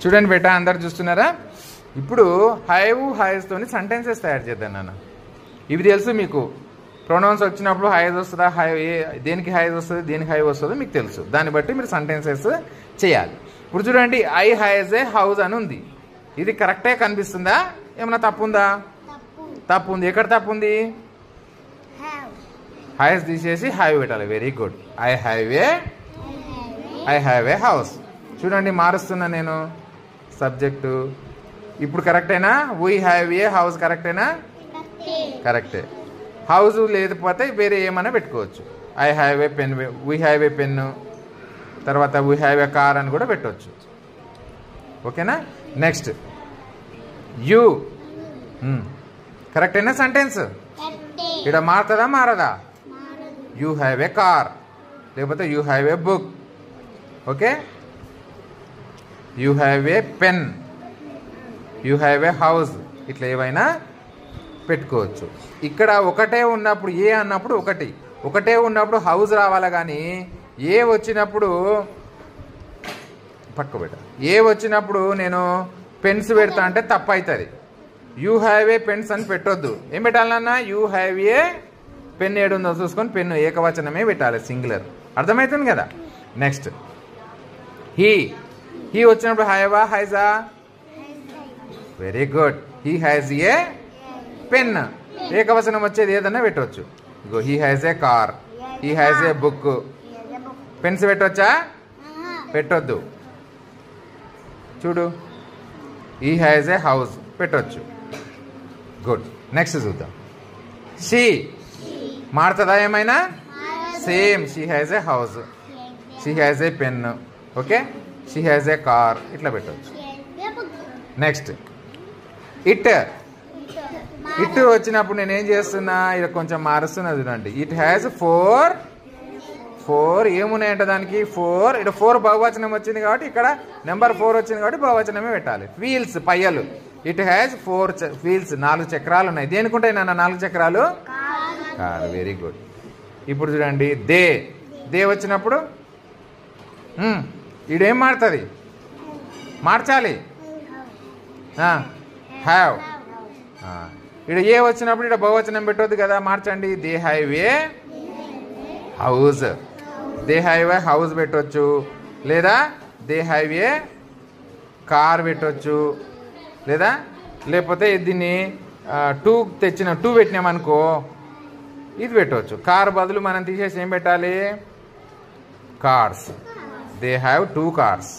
చూడండి బేటా, అందరు చూస్తున్నారా? ఇప్పుడు హ్యావ్ హ్యాస్ తోని సెంటెన్సెస్ తయారు చేద్దాం నాన్న. ఇవి తెలుసు మీకు. ప్రొనౌన్స్ వచ్చినప్పుడు హ్యాజ్ వస్తుందా, దేనికి హ్యాజ్ వస్తుంది, దేనికి హ్యావ్ వస్తుందో మీకు తెలుసు. దాన్ని బట్టి మీరు సెంటెన్సెస్ చేయాలి. ఇప్పుడు చూడండి, ఐ హ్యాజ్ ఏ హౌస్ అని ఉంది. ఇది కరెక్టే కనిపిస్తుందా? ఏమన్నా తప్పు ఉందా? తప్పు ఉంది. ఎక్కడ తప్పు ఉంది? హ్యాజ్ తీసేసి హ్యావ్ పెట్టాలి. Very good. I have a house. చూడండి, మారుస్తున్నా నేను సబ్జెక్టు. ఇప్పుడు కరెక్టేనా? వీ హ్యావ్ ఏ హౌస్ కరెక్టేనా? కరెక్టే. హౌస్ లేకపోతే వేరే ఏమైనా పెట్టుకోవచ్చు. I have a pen, we have a pen, తర్వాత వీ హ్యావ్ ఏ కార్ అని కూడా పెట్టవచ్చు. ఓకేనా? Next you. కరెక్టేనా సెంటెన్స్? ఇక్కడ మారుతుందా మారదా? యూ హ్యావ్ ఏ కార్, లేకపోతే you have a book. Okay, you have a pen, you have a house, ఇట్లా ఏవైనా పెట్టుకోవచ్చు. ఇక్కడ ఒకటే ఉన్నప్పుడు, ఏ అన్నప్పుడు ఒకటే ఉన్నప్పుడు హౌస్ రావాలా, కానీ ఏ వచ్చినప్పుడు పక్క పెట్ట, ఏ వచ్చినప్పుడు నేను పెన్స్ పెడతా అంటే తప్పు అవుతుంది. యూ హ్యావ్ ఏ పెన్స్ అని పెట్టొద్దు. ఏం పెట్టాలన్నా? యూ హ్యావ్ ఏ పెన్ ఏడుందో చూసుకొని పెన్ను ఏకవచనమే పెట్టాలి, సింగులర్. అర్థమవుతుంది కదా? నెక్స్ట్ హీ వచ్చినప్పుడు హ్యావా హ్యాజా? Very good. He has a pen. ఏకవచనం వచ్చేది ఏదన్నా పెట్టవచ్చు. ఇగో he has a car, he has a book. Pens పెట్టవచ్చా? పెట్టొద్దు. చూడు, హీ హ్యాజ్ ఏ హౌస్ పెట్టవచ్చు. గుడ్. నెక్స్ట్ చూద్దాం. షీ మారుతుందా ఏమైనా? Same. She has a house, she has a pen. Okay, she has a car, ఇట్లా పెట్టవచ్చు. నెక్స్ట్ ఇట్ వచ్చినప్పుడు నేను ఏం చేస్తున్నా? ఇక్కడ కొంచెం మారుస్తున్నా చూడండి. ఇట్ హ్యాజ్ ఫోర్ ఏమున్నాయంట దానికి? 4. ఇక్కడ 4 బహువచనం వచ్చింది కాబట్టి ఇక్కడ నెంబర్ 4 వచ్చింది కాబట్టి బహువచనమే పెట్టాలి. వీల్స్, పయ్యలు. ఇట్ హ్యాజ్ 4 వీల్స్, 4 చక్రాలు ఉన్నాయి. దేనికి ఉంటాయి నాన్న 4 చక్రాలు? కారు. Very good. ఇప్పుడు చూడండి, దే వచ్చినప్పుడు ఇడేం మారుతుంది? మార్చాలి. హ్యావ్. ఇక్కడ ఏ వచ్చినప్పుడు ఇక్కడ బహువచనం పెట్టొద్దు కదా, మార్చండి. They have a house, they have a house పెట్టవచ్చు, లేదా దే హ్యావ్ ఏ కార్ పెట్టవచ్చు, లేకపోతే దీన్ని 2 పెట్టినామనుకో, ఇది పెట్టవచ్చు. కార్ బదులు మనం తీసేసి ఏం పెట్టాలి? కార్స్. They have 2 cars.